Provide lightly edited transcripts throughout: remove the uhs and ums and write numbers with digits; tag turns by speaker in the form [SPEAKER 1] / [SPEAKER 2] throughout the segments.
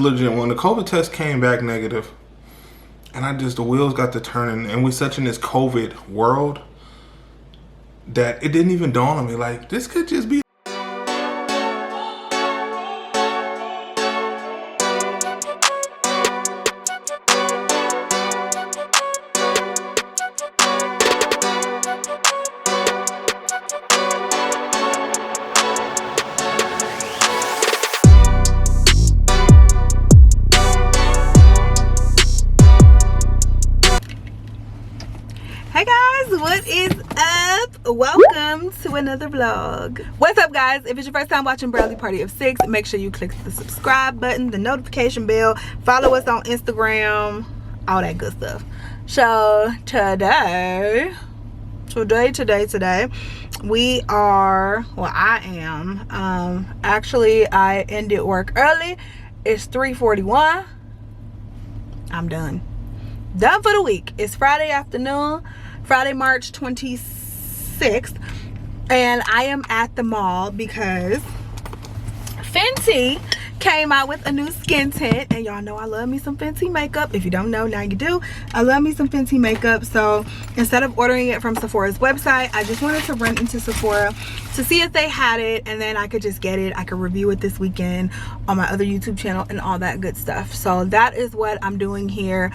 [SPEAKER 1] Legit, when the COVID test came back negative, and the wheels got to turning, and we're such in this COVID world that it didn't even dawn on me, like, this could just be.
[SPEAKER 2] Hey guys, what is up? Welcome to another vlog. What's up guys? If it's your first time watching Bradley Party of 6, make sure you click the subscribe button, the notification bell, follow us on Instagram, all that good stuff. So today we are, well, I am actually I ended work early. It's 3:41. I'm done for the week. It's Friday afternoon, Friday, March 26th, and I am at the mall because Fenty came out with a new skin tint, and y'all know I love me some Fenty makeup. If you don't know, now you do. I love me some Fenty makeup, so instead of ordering it from Sephora's website, I just wanted to run into Sephora to see if they had it, and then I could just get it. I could review it this weekend on my other YouTube channel and all that good stuff. So that is what I'm doing here.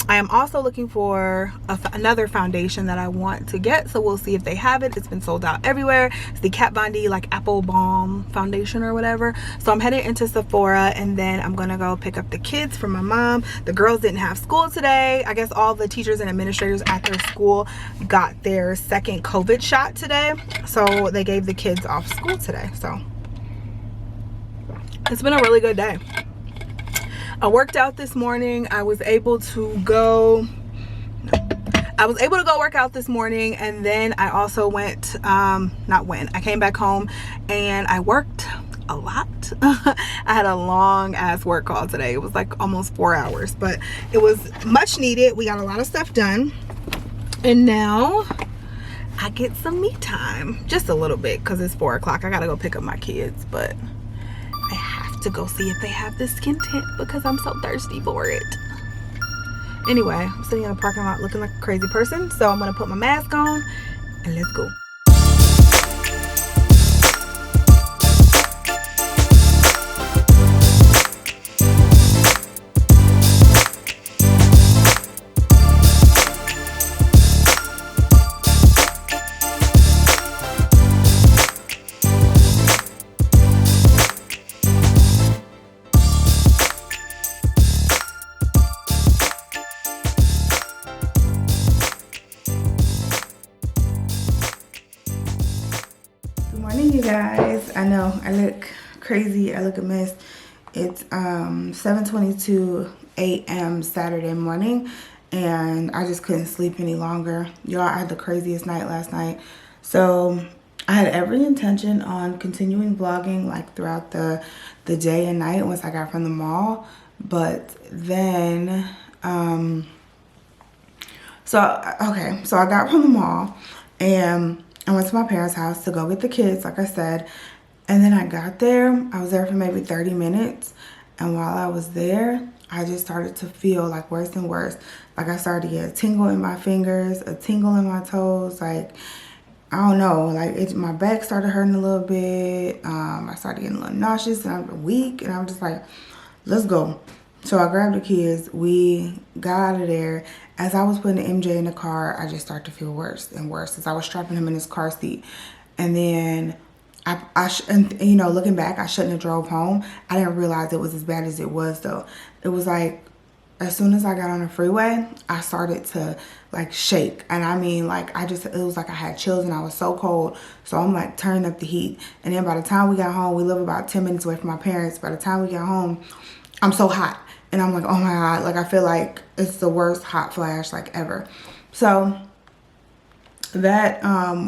[SPEAKER 2] I am also looking for another foundation that I want to get, so we'll see if they have it. It's been sold out everywhere. It's the Kat Von D like apple balm foundation or whatever. So I'm headed into Sephora, and then I'm gonna go pick up the kids from my mom. The girls didn't have school today. I guess all the teachers and administrators at their school got their second COVID shot today, so they gave the kids off school today. So it's been a really good day. I worked out this morning. I was able to go work out this morning, and then I also I came back home and I worked a lot. I had a long ass work call today. It was like almost 4 hours, but it was much needed. We got a lot of stuff done, and now I get some me time, just a little bit, because it's 4 o'clock. I gotta go pick up my kids, but I have to go see if they have this skin tint because I'm so thirsty for it. Anyway, I'm sitting in the parking lot looking like a crazy person, so I'm gonna put my mask on and let's go. You guys, I know I look crazy, I look a mess. It's 7:22 a.m. Saturday morning, and I just couldn't sleep any longer. Y'all, I had the craziest night last night, so I had every intention on continuing vlogging like throughout the day and night once I got from the mall, but then so I got from the mall and I went to my parents' house to go get the kids, like I said, and then I got there. I was there for maybe 30 minutes, and while I was there, I just started to feel like worse and worse. Like I started to get a tingle in my fingers, a tingle in my toes, like, I don't know, like my back started hurting a little bit. I started getting a little nauseous, and I'm weak, and I'm just like, let's go. So I grabbed the kids, we got out of there. As I was putting MJ in the car, I just started to feel worse and worse as I was strapping him in his car seat. And then, you know, looking back, I shouldn't have drove home. I didn't realize it was as bad as it was, though. It was like, as soon as I got on the freeway, I started to, like, shake. And I mean, like, it was like I had chills and I was so cold. So I'm, like, turning up the heat. And then by the time we got home, we live about 10 minutes away from my parents. By the time we got home, I'm so hot. And I'm like, oh my God, like I feel like it's the worst hot flash like ever. So that,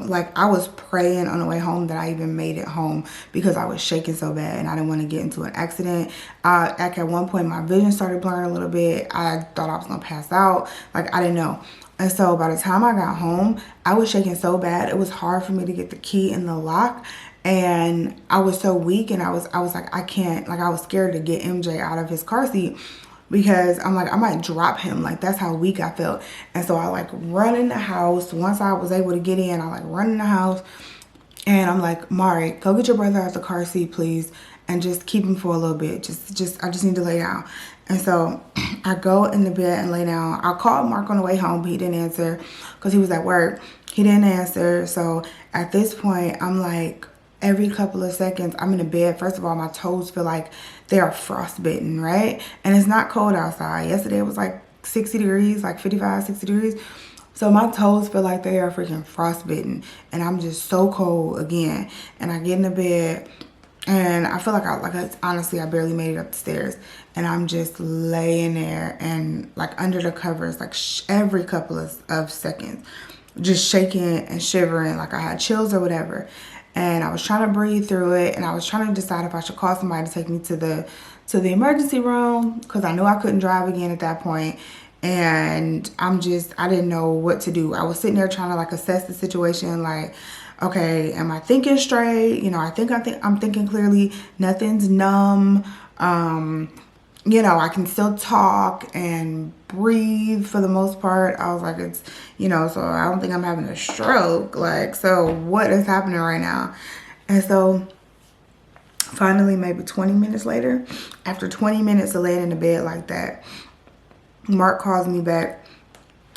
[SPEAKER 2] like I was praying on the way home that I even made it home because I was shaking so bad and I didn't want to get into an accident. At one point my vision started blurring a little bit. I thought I was gonna pass out. Like I didn't know. And so by the time I got home, I was shaking so bad, it was hard for me to get the key in the lock. And I was so weak, and I was like, I can't, like, I was scared to get MJ out of his car seat because I'm like, I might drop him. Like, that's how weak I felt. And so I like run in the house. Once I was able to get in, I like run in the house, and I'm like, Mari, go get your brother out the car seat, please, and just keep him for a little bit. I just need to lay down. And so I go in the bed and lay down. I called Mark on the way home, but he didn't answer because he was at work. He didn't answer. So at this point, I'm like, every couple of seconds, I'm in the bed. First of all, my toes feel like they are frostbitten, right? And it's not cold outside. Yesterday it was like 60 degrees, like 55, 60 degrees. So my toes feel like they are freaking frostbitten, and I'm just so cold again. And I get in the bed, and I feel like honestly, I barely made it up the stairs, and I'm just laying there and like under the covers, like every couple of seconds, just shaking and shivering, like I had chills or whatever. And I was trying to breathe through it, and I was trying to decide if I should call somebody to take me to the emergency room, because I knew I couldn't drive again at that point. And I didn't know what to do. I was sitting there trying to like assess the situation, like, okay, am I thinking straight? You know, I'm thinking clearly. Nothing's numb. You know, I can still talk and breathe for the most part. I was like, it's, you know, so I don't think I'm having a stroke. Like, so what is happening right now? And so finally, maybe 20 minutes later, after 20 minutes of laying in the bed like that, Mark calls me back,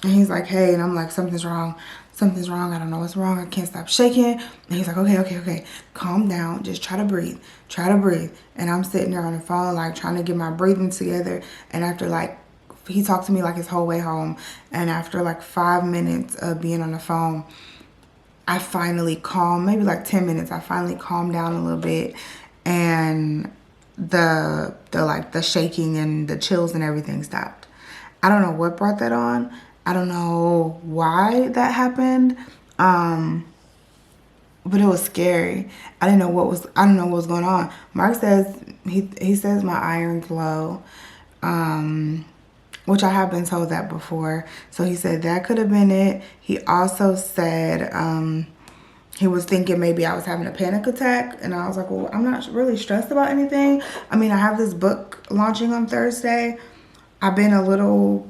[SPEAKER 2] and he's like, hey, and I'm like, something's wrong. Something's wrong. I don't know what's wrong. I can't stop shaking. And he's like, okay. Calm down. Just try to breathe. Try to breathe. And I'm sitting there on the phone, like, trying to get my breathing together. And after, like, he talked to me, like, his whole way home. And after, like, 5 minutes of being on the phone, I finally calmed, maybe, like, 10 minutes. I finally calmed down a little bit. And the shaking and the chills and everything stopped. I don't know what brought that on. I don't know why that happened. But it was scary. I don't know what was going on. Mark says he says my iron's low. Which I have been told that before. So he said that could have been it. He also said he was thinking maybe I was having a panic attack, and I was like, well, I'm not really stressed about anything. I mean, I have this book launching on Thursday. I've been a little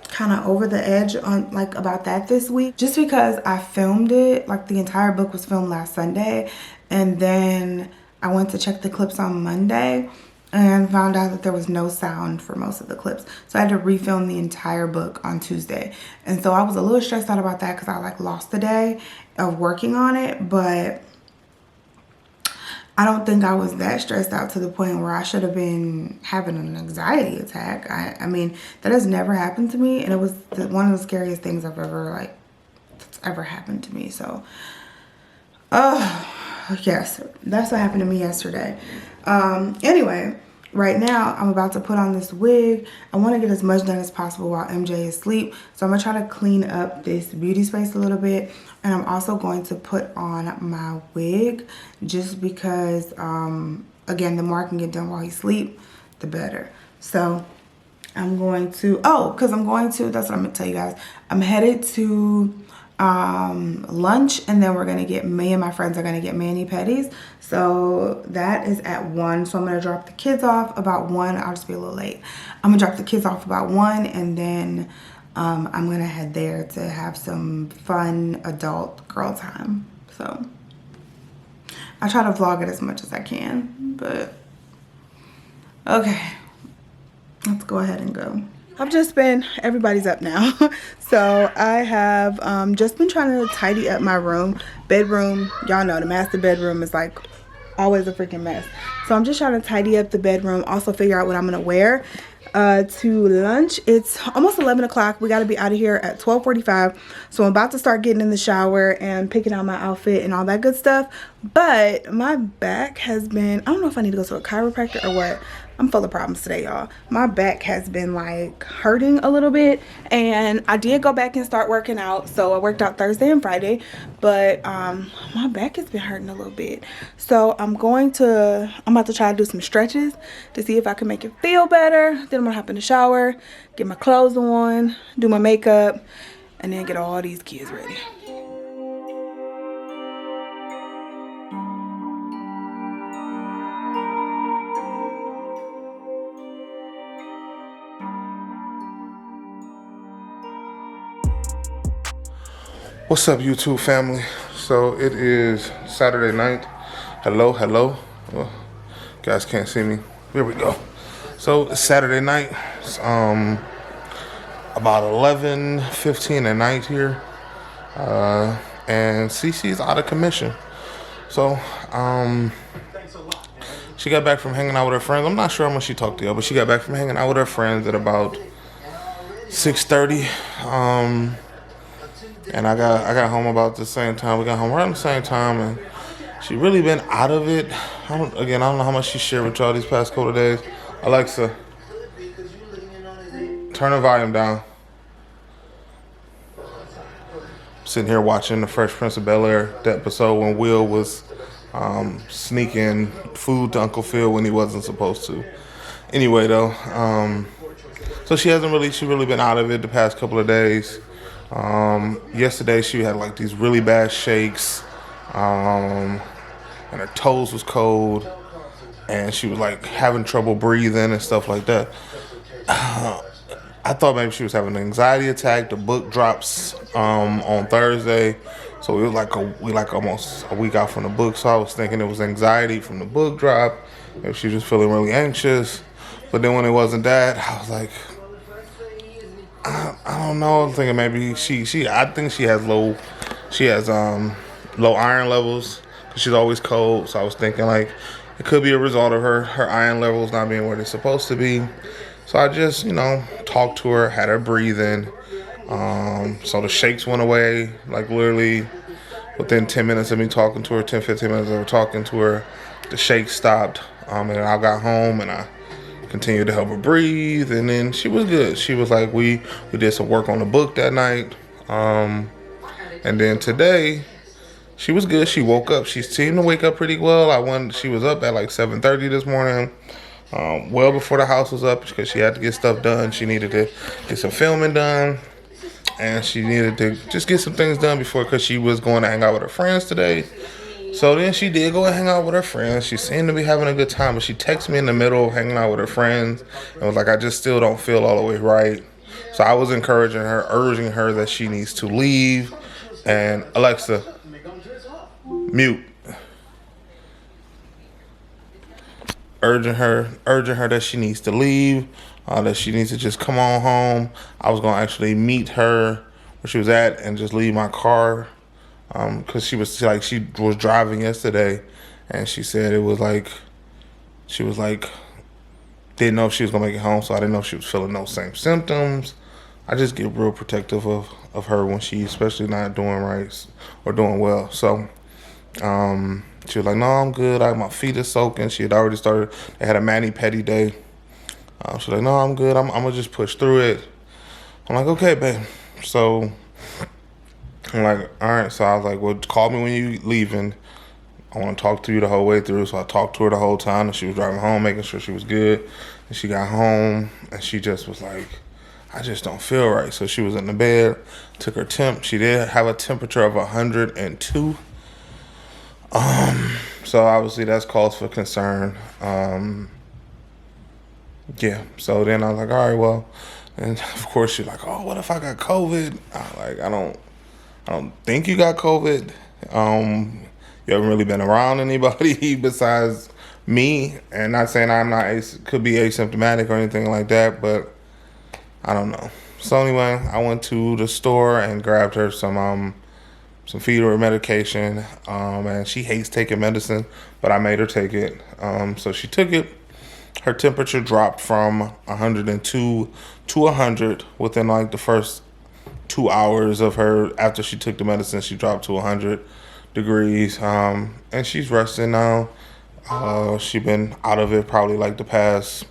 [SPEAKER 2] kind of over the edge on like about that this week, just because I filmed it, like the entire book was filmed last Sunday, and then I went to check the clips on Monday and found out that there was no sound for most of the clips, so I had to refilm the entire book on Tuesday. And so I was a little stressed out about that because I like lost the day of working on it, but I don't think I was that stressed out to the point where I should have been having an anxiety attack. I mean, that has never happened to me, and it was one of the scariest things that's ever happened to me. So, yes, that's what happened to me yesterday. Anyway, right now I'm about to put on this wig. I want to get as much done as possible while MJ is asleep. So I'm going to try to clean up this beauty space a little bit. And I'm also going to put on my wig just because, again, the more I can get done while he's asleep, the better. So I'm going to, that's what I'm going to tell you guys. I'm headed to lunch, and then me and my friends are going to get mani-pedis. So that is at 1. So I'm going to drop the kids off about 1. I'll just be a little late. I'm going to drop the kids off about 1, and then I'm going to head there to have some fun adult girl time. So I try to vlog it as much as I can, but okay, let's go ahead and go. Everybody's up now. So I have just been trying to tidy up my bedroom. Y'all know the master bedroom is like always a freaking mess. So I'm just trying to tidy up the bedroom, also figure out what I'm gonna wear to lunch. It's almost 11 o'clock. We got to be out of here at 12:45. So I'm about to start getting in the shower and picking out my outfit and all that good stuff. But my back has been, I don't know if I need to go to a chiropractor or what. I'm full of problems today, y'all. My back has been like hurting a little bit, and I did go back and start working out. So I worked out Thursday and Friday, but my back has been hurting a little bit. So I'm about to try to do some stretches to see if I can make it feel better. Then I'm gonna hop in the shower, get my clothes on, do my makeup, and then get all these kids ready.
[SPEAKER 1] What's up, YouTube family? So it is Saturday night. Hello, hello. Well, guys can't see me. Here we go. So it's Saturday night. It's about 11:15 at night here, and Cece's out of commission. So she got back from hanging out with her friends. I'm not sure how much she talked to you, but she got back from hanging out with her friends at about 6:30. And I got home about the same time. We got home around the same time, and she really been out of it. I don't know how much she shared with y'all these past couple of days. Alexa, turn the volume down. Sitting here watching the Fresh Prince of Bel-Air, the episode when Will was sneaking food to Uncle Phil when he wasn't supposed to. Anyway, though, so she really been out of it the past couple of days. Yesterday she had like these really bad shakes, and her toes was cold, and she was like having trouble breathing and stuff like that. I thought maybe she was having an anxiety attack. The book drops on Thursday, so we like almost a week out from the book. So I was thinking it was anxiety from the book drop. Maybe she was just feeling really anxious. But then when it wasn't that, I was like, I don't know. I'm thinking maybe I think she has low iron levels because she's always cold. So I was thinking like it could be a result of her iron levels not being where they're supposed to be. So I just, talked to her, had her breathing. So the shakes went away, like literally within 10 minutes of me talking to her, 10, 15 minutes of her talking to her, the shakes stopped. And then I got home and I continued to help her breathe, and then she was good. She was like, we did some work on the book that night. And then today, she was good. She woke up. She seemed to wake up pretty well. She was up at like 7:30 this morning. Well before the house was up because she had to get stuff done. She needed to get some filming done, and she needed to just get some things done because she was going to hang out with her friends today. So then she did go and hang out with her friends. She seemed to be having a good time, but she texted me in the middle of hanging out with her friends and was like, I just still don't feel all the way right. So I was urging her that she needs to leave. And Alexa, mute. Urging her that she needs to leave, that she needs to just come on home. I was going to actually meet her where she was at and just leave my car, because she was driving yesterday, and she said she was like didn't know if she was going to make it home, so I didn't know if she was feeling those same symptoms. I just get real protective of her when she's especially not doing right or doing well. So she was like, no, I'm good. My feet are soaking. She had already started. They had a mani-pedi day. She was like, no, I'm good. I'm going to just push through it. I'm like, okay, babe. So I'm like, all right. So I was like, well, call me when you leaving. I want to talk to you the whole way through. So I talked to her the whole time. And she was driving home, making sure she was good. And she got home, and she just was like, I just don't feel right. So she was in the bed, took her temp. She did have a temperature of 102. So obviously that's cause for concern. Yeah. So then I was like, all right, well, and of course she's like, oh, what if I got COVID? I don't think you got COVID. You haven't really been around anybody besides me, and not saying could be asymptomatic or anything like that, but I don't know. So anyway, I went to the store and grabbed her some fever medication, and she hates taking medicine, but I made her take it. So she took it. Her temperature dropped from 102 to 100 within like the first 2 hours of her. After she took the medicine, she dropped to 100 degrees, and she's resting now. She's been out of it probably like the past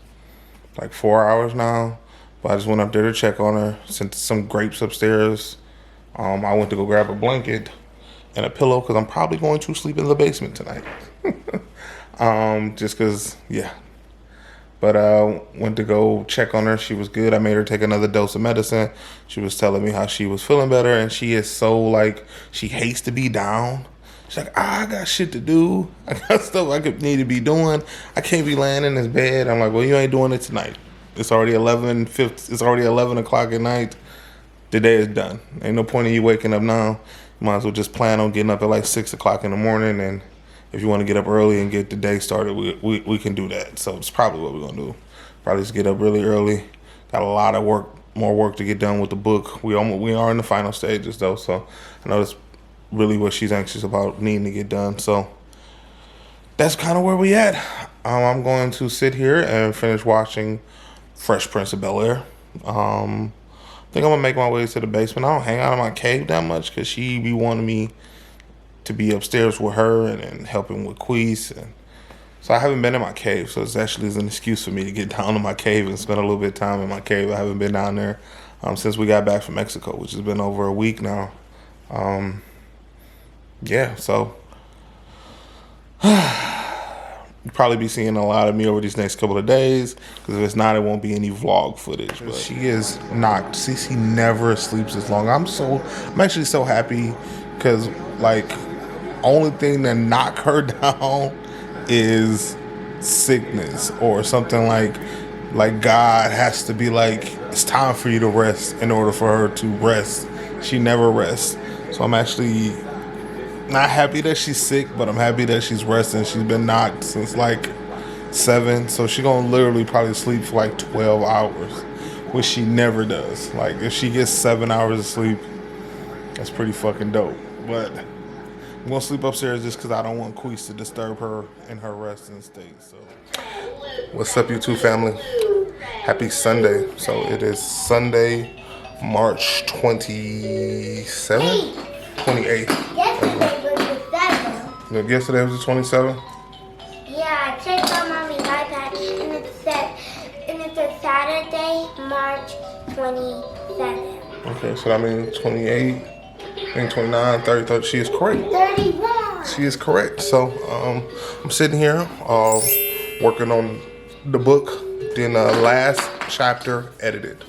[SPEAKER 1] like 4 hours now, but I just went up there to check on her, sent some grapes upstairs. I went to go grab a blanket and a pillow because I'm probably going to sleep in the basement tonight. Just because, yeah. But went to go check on her. She was good. I made her take another dose of medicine. She was telling me how she was feeling better, and she is so she hates to be down. She's like, I got shit to do. I got stuff I need to be doing. I can't be laying in this bed. I'm like, well, you ain't doing it tonight. It's already 11 o'clock at night. The day is done. Ain't no point in you waking up now. you might as well just plan on getting up at like 6 o'clock in the morning. And if you want to get up early and get the day started, we can do that. So it's probably what we're going to do. Probably just get up really early. Got a lot of more work to get done with the book. We are in the final stages though. So I know that's really what she's anxious about, needing to get done. So that's kind of where we at. I'm going to sit here and finish watching Fresh Prince of Bel-Air. I think I'm gonna make my way to the basement. I don't hang out in my cave that much because she be wanting me to be upstairs with her and helping with Queese. And so I haven't been in my cave. So it's actually an excuse for me to get down to my cave and spend a little bit of time in my cave. I haven't been down there since we got back from Mexico, which has been over a week now. Yeah, so you'll probably be seeing a lot of me over these next couple of days, because if it's not, it won't be any vlog footage. But she is knocked. Cece never sleeps as long. I'm actually so happy, because like only thing that knock her down is sickness or something like God has to be like, it's time for you to rest in order for her to rest. She never rests. So I'm actually not happy that she's sick, but I'm happy that she's resting. She's been knocked since like 7, so she's gonna literally probably sleep for like 12 hours, which she never does. Like if she gets 7 hours of sleep, that's pretty fucking dope. But I'm gonna sleep upstairs just because I don't want Queese to disturb her in her resting state. So what's up, YouTube family? Happy Sunday. So it is Sunday, March 27th? 28th.
[SPEAKER 3] Yesterday was the 7th.
[SPEAKER 1] Yesterday was the 27th?
[SPEAKER 3] Yeah, I checked on Mommy's iPad and it said Saturday, March 27th.
[SPEAKER 1] Okay, so that means 28, I think 29, 30, 30. She is correct.
[SPEAKER 3] 31.
[SPEAKER 1] She is correct. So I'm sitting here working on the book, then last chapter edited.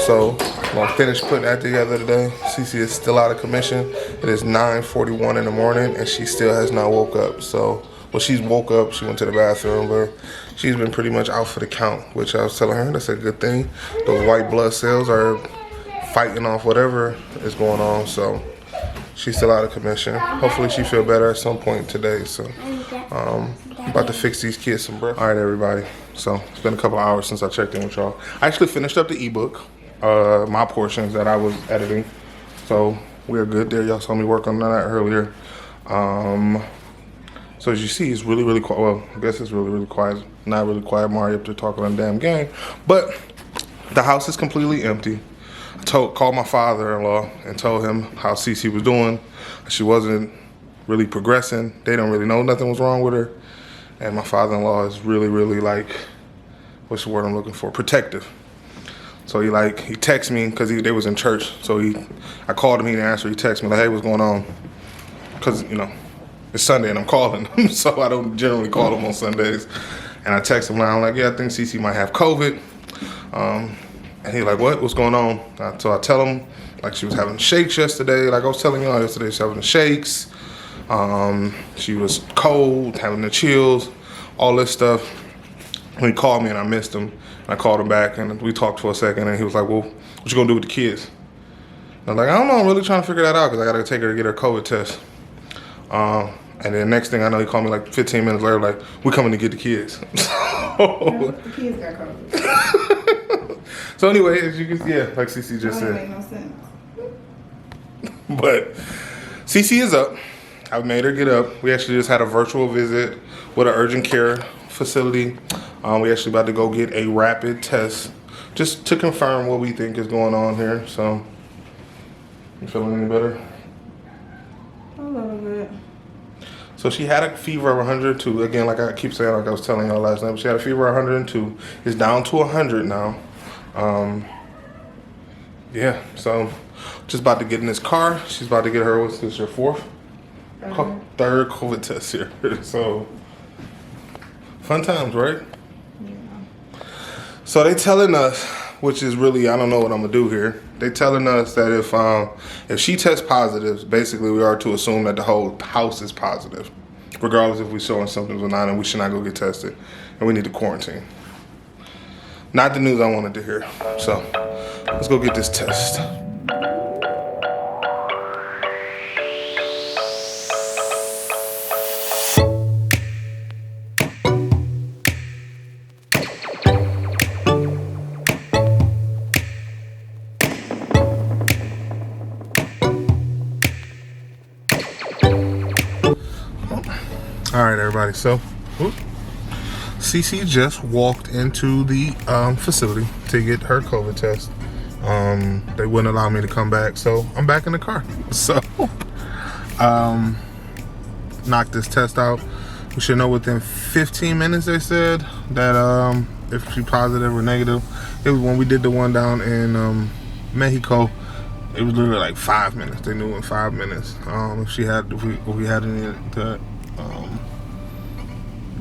[SPEAKER 1] So I'm gonna finish putting that together today. Cece is still out of commission. It is 9:41 in the morning and she still has not woke up. So, well, she's woke up, she went to the bathroom, but she's been pretty much out for the count, which I was telling her, that's a good thing. Those white blood cells are fighting off whatever is going on, so she's still out of commission. Hopefully she feel better at some point today, so I'm about to fix these kids some breakfast. All right, everybody. So it's been a couple of hours since I checked in with y'all. I actually finished up the ebook, my portions that I was editing. So we're good there. Y'all saw me work on that earlier. So as you see, it's really, really quiet. Well, I guess it's really, really quiet. Not really quiet. Mario up there talking on the damn game. But the house is completely empty. I called my father-in-law and told him how Cece was doing. She wasn't really progressing. They don't really know nothing was wrong with her. And my father-in-law is really, really like, what's the word I'm looking for? Protective. So he texted me because they was in church. So I called him, he didn't answer. He texted me like, hey, what's going on? Because, you know, it's Sunday and I'm calling him. So I don't generally call him on Sundays. And I text him and I'm like, yeah, I think Cece might have COVID. And he's like, what? What's going on? So I tell him, like, she was having shakes yesterday. Like I was telling y'all yesterday, she was having shakes. She was cold, having the chills, all this stuff. When he called me and I missed him, I called him back and we talked for a second and he was like, well, what you gonna do with the kids? And I was like, I don't know, I'm really trying to figure that out because I gotta take her to get her COVID test. And then next thing I know, he called me like 15 minutes later, like, we're coming to get the kids.
[SPEAKER 2] The kids got COVID.
[SPEAKER 1] So anyway, as you can, yeah, like Cece just
[SPEAKER 2] That
[SPEAKER 1] said.
[SPEAKER 2] make no sense.
[SPEAKER 1] But Cece is up. I made her get up. We actually just had a virtual visit with an urgent care facility. We actually about to go get a rapid test just to confirm what we think is going on here. So, you feeling any better?
[SPEAKER 2] A little bit.
[SPEAKER 1] So she had a fever of 102. Again, like I keep saying, like I was telling y'all last night, but she had a fever of 102. It's down to 100 now. Yeah, so just about to get in this car. She's about to get her, what's this, your third COVID test here. So, fun times, right?
[SPEAKER 2] Yeah.
[SPEAKER 1] So they telling us, which is really, I don't know what I'm gonna do here. They telling us that if she tests positive, basically we are to assume that the whole house is positive, regardless if we're showing symptoms or not, and we should not go get tested, and we need to quarantine. Not the news I wanted to hear. So let's go get this test. All right, everybody. So, Cece just walked into the facility to get her COVID test. They wouldn't allow me to come back, so I'm back in the car. So, knock this test out. We should know within 15 minutes, they said, that if she's positive or negative. It was when we did the one down in Mexico. It was literally like 5 minutes. They knew in 5 minutes if we had any of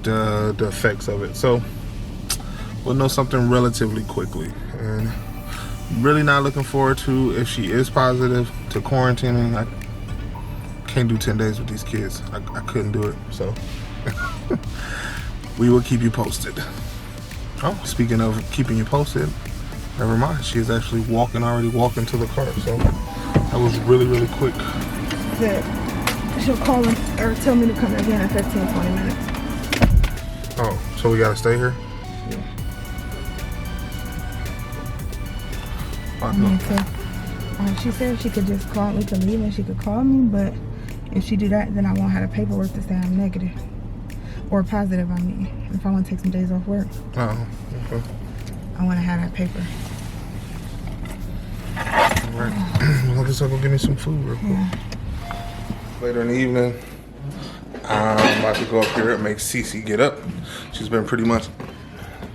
[SPEAKER 1] the effects of it. So we'll know something relatively quickly. And really not looking forward to, if she is positive, to quarantining. I can't do 10 days with these kids. I couldn't do it. So we will keep you posted. Oh, speaking of keeping you posted, never mind. She is actually already walking to the car. So that was really, really quick.
[SPEAKER 2] She'll call or tell me to come again in 15, 20 minutes.
[SPEAKER 1] Oh, so we gotta stay here?
[SPEAKER 2] Yeah. She said she could just call, we could leave and she could call me, but if she do that, then I won't have the paperwork to say I'm negative. Or positive, I mean. If I want to take some days off work.
[SPEAKER 1] Oh, okay.
[SPEAKER 2] I want to have that paper.
[SPEAKER 1] Alright. Well, I guess I'll go get me some food real quick.
[SPEAKER 2] Yeah.
[SPEAKER 1] Later in the evening, I'm about to go up here and make Cece get up. She's been pretty much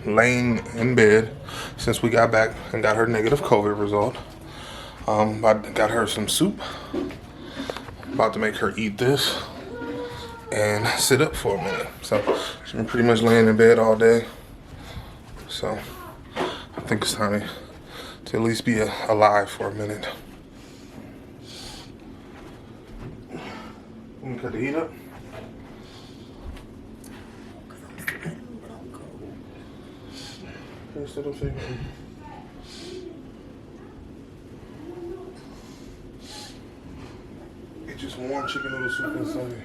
[SPEAKER 1] laying in bed since we got back and got her negative COVID result. I got her some soup. About to make her eat this and sit up for a minute. So she's been pretty much laying in bed all day. So I think it's time to at least be alive for a minute. Let me cut the heat up. Get you some warm chicken noodle soup inside.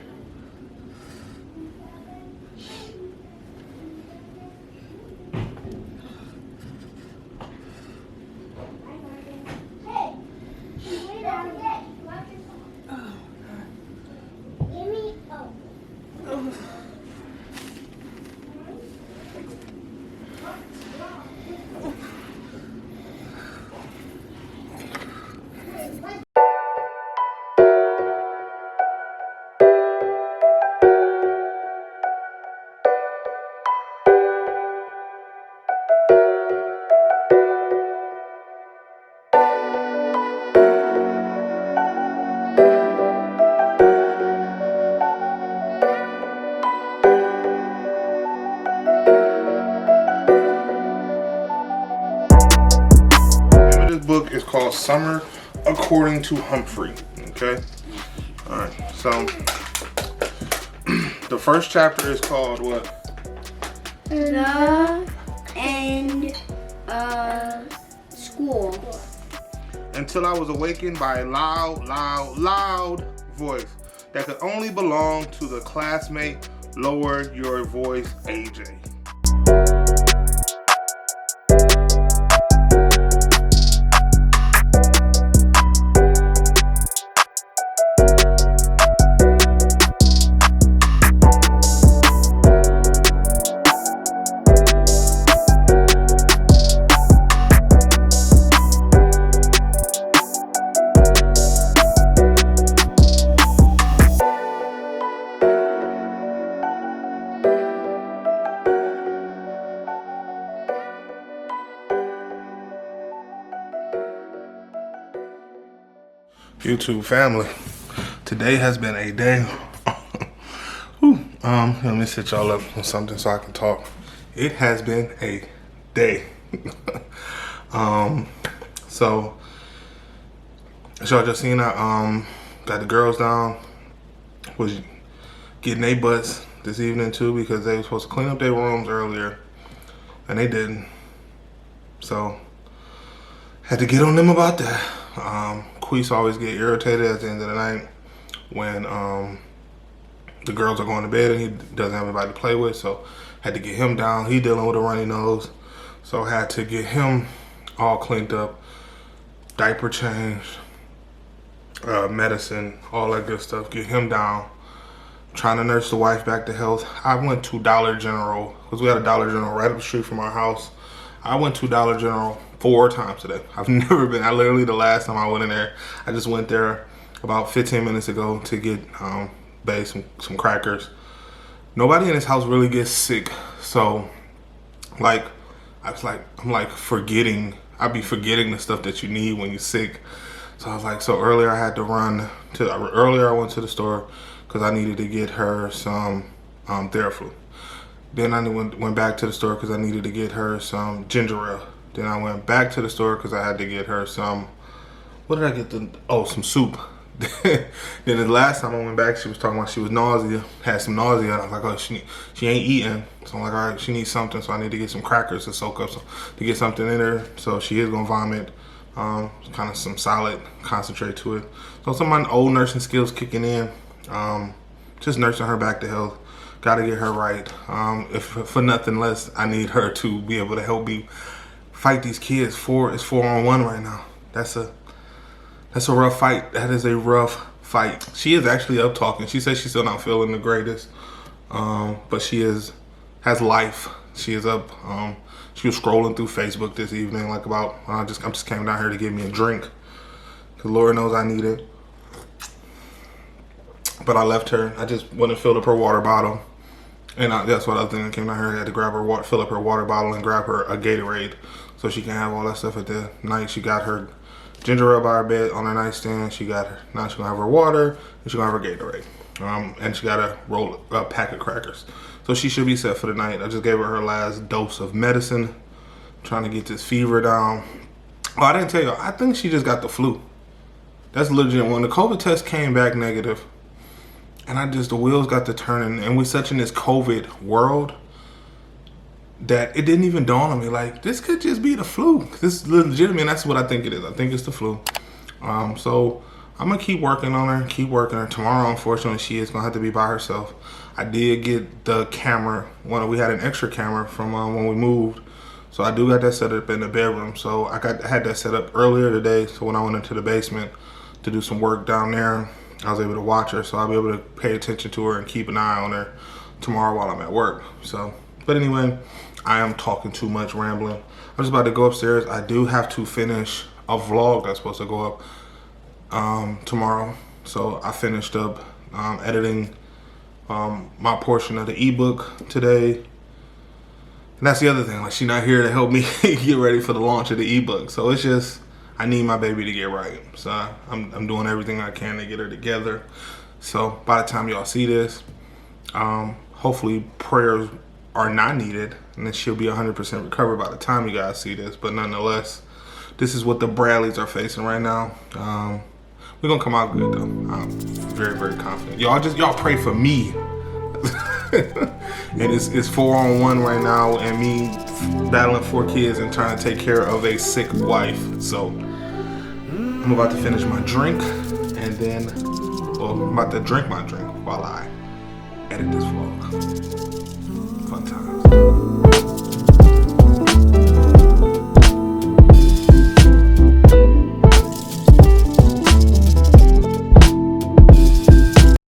[SPEAKER 1] Book is called Summer According to Humphrey. Okay. All right. So the first chapter is called what?
[SPEAKER 3] The end of school.
[SPEAKER 1] Until I was awakened by a loud, loud, loud voice that could only belong to the classmate. Lower your voice, AJ. YouTube family, today has been a day. Let me sit y'all up on something so I can talk. It has been a day. So as y'all just seen, I got the girls down, was getting their butts this evening too, because they were supposed to clean up their rooms earlier and they didn't. So had to get on them about that. Queese always get irritated at the end of the night when the girls are going to bed and he doesn't have anybody to play with. So had to get him down. He dealing with a runny nose, so had to get him all cleaned up, diaper changed, medicine, all that good stuff. Get him down, trying to nurse the wife back to health. I went to Dollar General, because we had a Dollar General right up the street from our house. I went to Dollar General 4 times today. I've never been. Literally the last time I went in there, I just went there about 15 minutes ago to get Bae some crackers. Nobody in this house really gets sick, so like I'm like forgetting. I'd be forgetting the stuff that you need when you're sick. So I was like, so earlier I had to run to. Earlier I went to the store because I needed to get her some Theraflu. Then I went back to the store because I needed to get her some ginger ale. Then I went back to the store because I had to get her some. What did I get? Some soup. Then the last time I went back, she was talking about she was had some nausea. I was like, oh, she ain't eating. So I'm like, all right, she needs something. So I need to get some crackers to soak up, to get something in her. So she is gonna vomit. Kind of some solid concentrate to it. So some of my old nursing skills kicking in. Just nursing her back to health. Got to get her right. If for nothing less, I need her to be able to help me fight these kids. It's 4-on-1 right now. That's a rough fight. That is a rough fight. She is actually up talking. She says she's still not feeling the greatest, but she has life. She is up. She was scrolling through Facebook this evening, like about I just came down here to get me a drink, cause Lord knows I need it. But I left her. I just went and filled up her water bottle, and that's what I was doing. I came down here. I had to grab her fill up her water bottle, and grab her a Gatorade, so she can have all that stuff at the night. She got her ginger ale by her bed on her nightstand. Now she's gonna have her water, and she's gonna have her Gatorade. And she got a pack of crackers. So she should be set for the night. I just gave her last dose of medicine, trying to get this fever down. Oh, I didn't tell you, I think she just got the flu. That's legit. When the COVID test came back negative, and the wheels got to turning, and we're such in this COVID world that it didn't even dawn on me, like, this could just be the flu. This is legitimate, and that's what I think it is. I think it's the flu. So I'm gonna keep working on her, Tomorrow, unfortunately, she is gonna have to be by herself. I did get the camera. We had an extra camera from when we moved, so I do got that set up in the bedroom. So I had that set up earlier today, so when I went into the basement to do some work down there, I was able to watch her, so I'll be able to pay attention to her and keep an eye on her tomorrow while I'm at work. So, but anyway, I am talking too much, rambling. I'm just about to go upstairs. I do have to finish a vlog that's supposed to go up tomorrow. So I finished up editing my portion of the ebook today. And that's the other thing, like, she's not here to help me get ready for the launch of the ebook. So it's just, I need my baby to get right. So I'm doing everything I can to get her together. So by the time y'all see this, hopefully prayers are not needed, and then she'll be 100% recovered by the time you guys see this. But nonetheless, this is what the Bradleys are facing right now. We're gonna come out good though. I'm very, very confident. Y'all pray for me. And it's 4-on-1 right now, and me battling 4 kids and trying to take care of a sick wife. So I'm about to finish my drink, and then, I'm about to drink my drink while I edit this vlog. Fun times.